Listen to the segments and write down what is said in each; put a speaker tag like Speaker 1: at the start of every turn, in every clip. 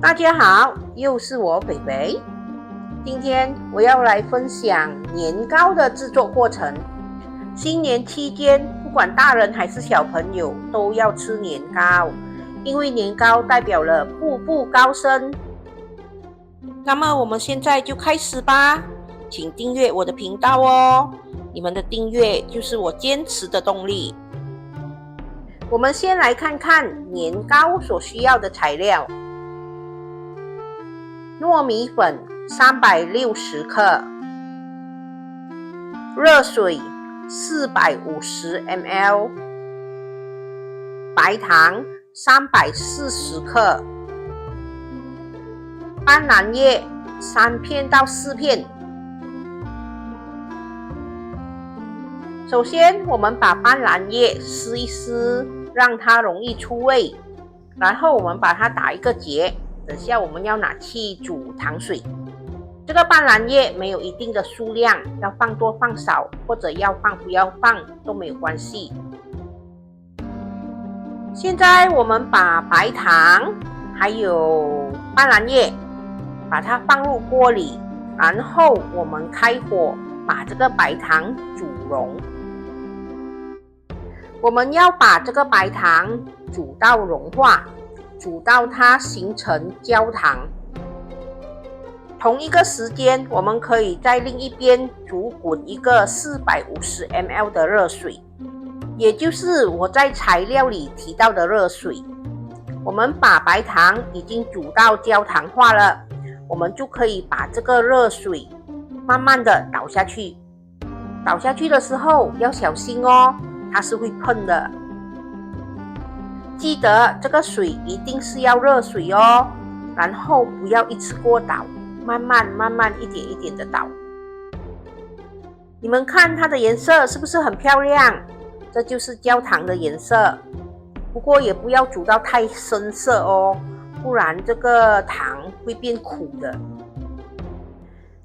Speaker 1: 大家好，又是我北北。今天我要来分享年糕的制作过程。新年期间，不管大人还是小朋友，都要吃年糕，因为年糕代表了步步高升。那么我们现在就开始吧，请订阅我的频道哦，你们的订阅就是我坚持的动力。我们先来看看年糕所需要的材料。糯米粉360克，热水450 ml， 白糖340克，斑斓叶3片到4片。首先，我们把斑斓叶撕一撕，让它容易出味，然后我们把它打一个结。等下我们要拿去煮糖水。这个斑斓叶没有一定的数量，要放多放少，或者要放不要放都没有关系。现在我们把白糖还有斑斓叶把它放入锅里，然后我们开火把这个白糖煮溶。我们要把这个白糖煮到融化，煮到它形成焦糖。同一个时间，我们可以在另一边煮滚一个450 ml 的热水，也就是我在材料里提到的热水。我们把白糖已经煮到焦糖化了，我们就可以把这个热水慢慢的倒下去。倒下去的时候要小心哦，它是会喷的。记得这个水一定是要热水哦，然后不要一次过倒，慢慢一点一点的倒。你们看它的颜色是不是很漂亮？这就是焦糖的颜色。不过也不要煮到太深色哦，不然这个糖会变苦的。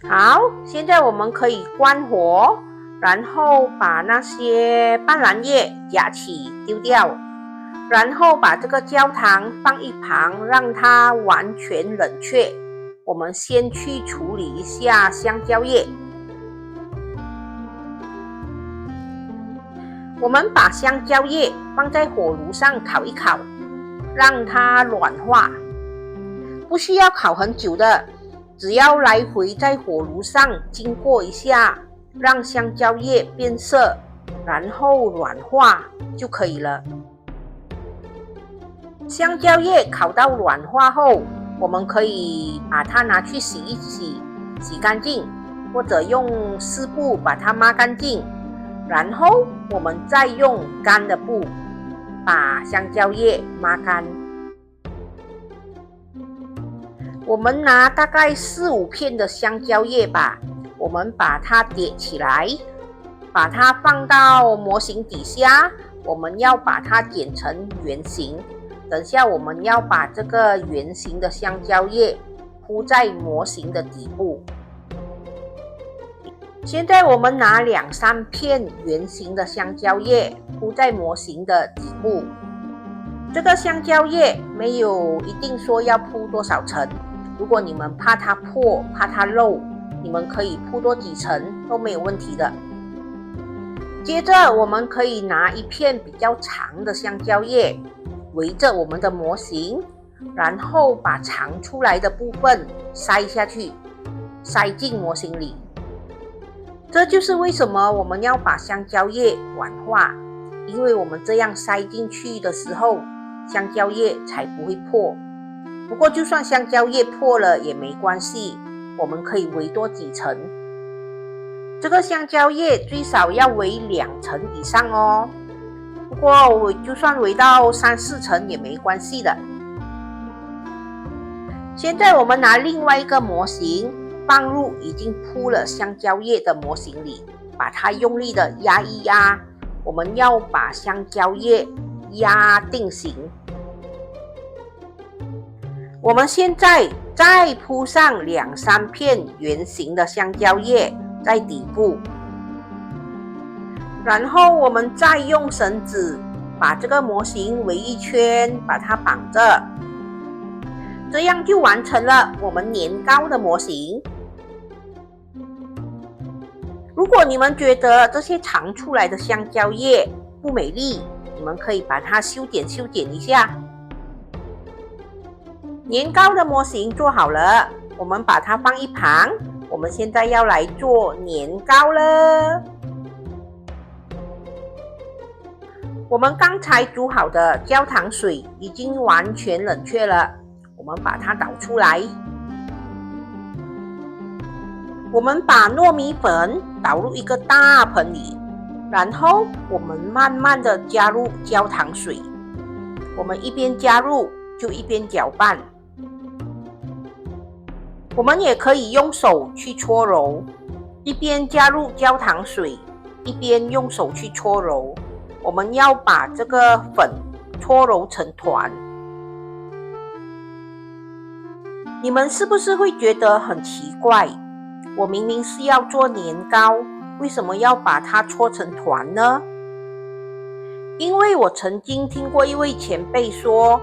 Speaker 1: 好，现在我们可以关火，然后把那些斑斓叶夹起丢掉。然后把这个焦糖放一旁，让它完全冷却。我们先去处理一下香蕉叶。我们把香蕉叶放在火炉上烤一烤，让它软化。不需要烤很久的，只要来回在火炉上经过一下，让香蕉叶变色，然后软化就可以了。香蕉叶烤到软化后，我们可以把它拿去洗一洗，洗干净，或者用湿布把它抹干净，然后我们再用干的布把香蕉叶抹干。我们拿大概4、5片的香蕉叶吧，我们把它叠起来，把它放到模型底下，我们要把它剪成圆形。等下我们要把这个圆形的香蕉叶铺在模型的底部。现在我们拿2、3片圆形的香蕉叶铺在模型的底部。这个香蕉叶没有一定说要铺多少层，如果你们怕它破、怕它漏，你们可以铺多几层都没有问题的。接着我们可以拿一片比较长的香蕉叶围着我们的模型，然后把长出来的部分塞下去，塞进模型里。这就是为什么我们要把香蕉叶软化，因为我们这样塞进去的时候，香蕉叶才不会破。不过就算香蕉叶破了也没关系，我们可以围多几层。这个香蕉叶最少要围2层以上哦。不过我就算围到3、4层也没关系的。现在我们拿另外一个模型放入已经铺了香蕉叶的模型里，把它用力的压一压，我们要把香蕉叶压定型。我们现在再铺上2、3片圆形的香蕉叶在底部。然后我们再用绳子把这个模型围一圈，把它绑着。这样就完成了我们年糕的模型。如果你们觉得这些长出来的香蕉叶不美丽，你们可以把它修剪一下。年糕的模型做好了，我们把它放一旁。我们现在要来做年糕了。我们刚才煮好的焦糖水已经完全冷却了，我们把它倒出来。我们把糯米粉倒入一个大盆里，然后我们慢慢的加入焦糖水。我们一边加入就一边搅拌。我们也可以用手去搓揉，一边加入焦糖水，一边用手去搓揉。我们要把这个粉搓揉成团。你们是不是会觉得很奇怪？我明明是要做年糕，为什么要把它搓成团呢？因为我曾经听过一位前辈说，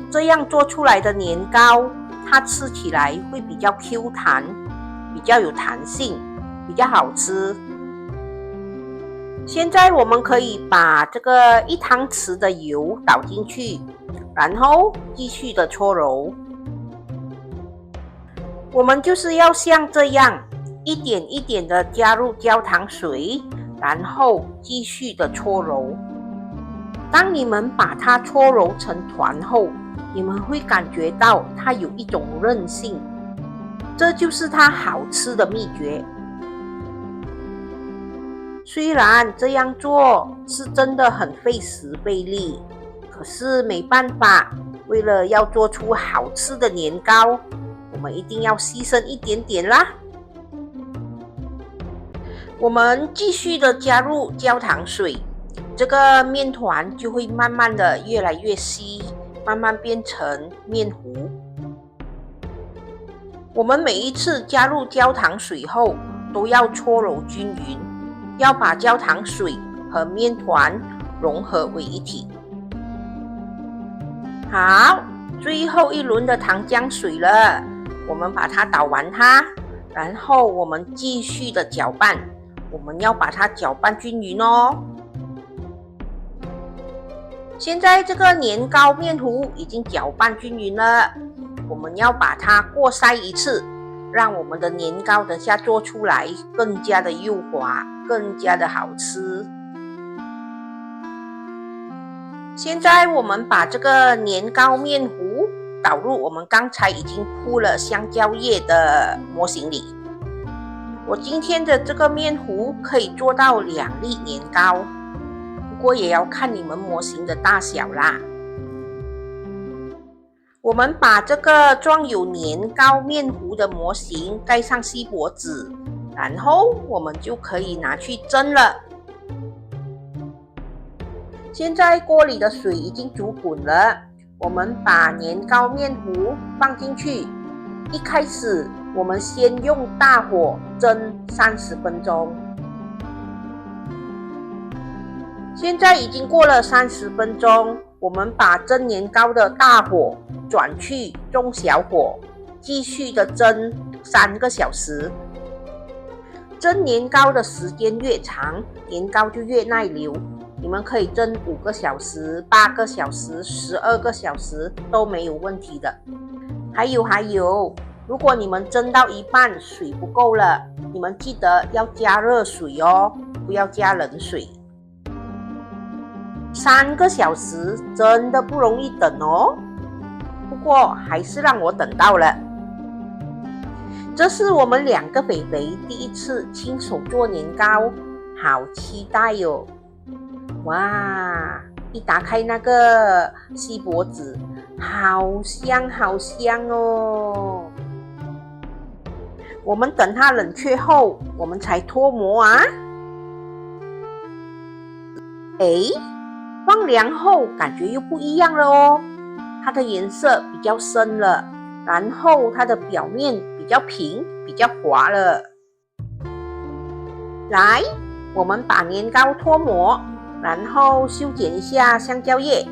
Speaker 1: 这样做出来的年糕，它吃起来会比较 Q 弹，比较有弹性，比较好吃。现在我们可以把这个1汤匙的油倒进去，然后继续的搓揉。我们就是要像这样一点一点的加入焦糖水，然后继续的搓揉。当你们把它搓揉成团后，你们会感觉到它有一种韧性，这就是它好吃的秘诀。虽然这样做是真的很费时费力，可是没办法，为了要做出好吃的年糕，我们一定要牺牲一点点啦。我们继续的加入焦糖水，这个面团就会慢慢的越来越稀，慢慢变成面糊。我们每一次加入焦糖水后，都要搓揉均匀，要把焦糖水和面团融合为一体。好，最后一轮的糖浆水了，我们把它倒完它，然后我们继续的搅拌，我们要把它搅拌均匀哦。现在这个年糕面糊已经搅拌均匀了，我们要把它过筛一次，让我们的年糕等下做出来更加的幼滑，更加的好吃。现在我们把这个年糕面糊倒入我们刚才已经铺了香蕉叶的模型里。我今天的这个面糊可以做到2粒年糕，不过也要看你们模型的大小啦。我们把这个装有年糕面糊的模型盖上锡箔纸，然后我们就可以拿去蒸了。现在锅里的水已经煮滚了，我们把年糕面糊放进去。一开始我们先用大火蒸30分钟。现在已经过了30分钟，我们把蒸年糕的大火转去中小火，继续的蒸3个小时。蒸年糕的时间越长，年糕就越耐留。你们可以蒸5个小时、8个小时、12个小时都没有问题的。还有，如果你们蒸到一半水不够了，你们记得要加热水哦，不要加冷水。3个小时真的不容易等哦，不过还是让我等到了。这是我们2个肥肥第一次亲手做年糕，好期待哟！哇，一打开那个锡箔纸，好香好香哦！我们等它冷却后，我们才脱模啊。放凉后感觉又不一样了哦，它的颜色比较深了，然后它的表面比较平，比较滑了。来，我们把年糕脱模，然后修剪一下香蕉叶。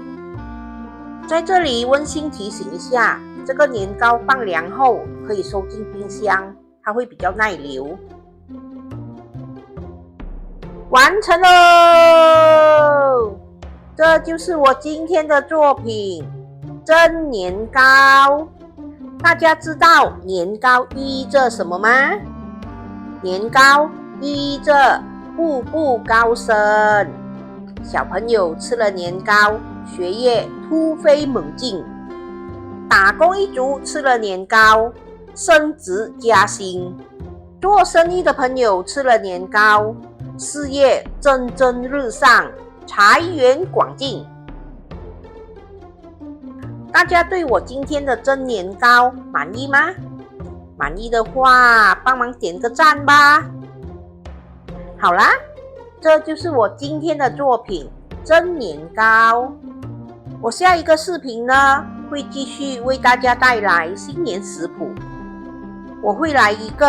Speaker 1: 在这里温馨提醒一下，这个年糕放凉后可以收进冰箱，它会比较耐留。完成喽！这就是我今天的作品——蒸年糕。大家知道年糕寓意着什么吗？年糕寓意着步步高升。小朋友吃了年糕，学业突飞猛进；打工一族吃了年糕，升职加薪；做生意的朋友吃了年糕，事业蒸蒸日上，财源广进。大家对我今天的蒸年糕满意吗？满意的话，帮忙点个赞吧。好啦，这就是我今天的作品蒸年糕。我下一个视频呢，会继续为大家带来新年食谱。我会来一个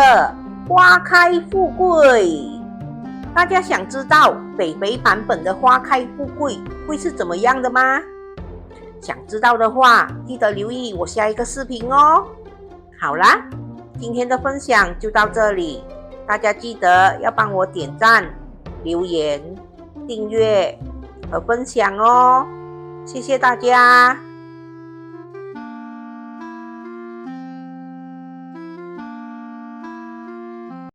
Speaker 1: 花开富贵。大家想知道北北版本的花开富贵会是怎么样的吗？想知道的话，记得留意我下一个视频哦。好啦，今天的分享就到这里，大家记得要帮我点赞、留言、订阅和分享哦。谢谢大家。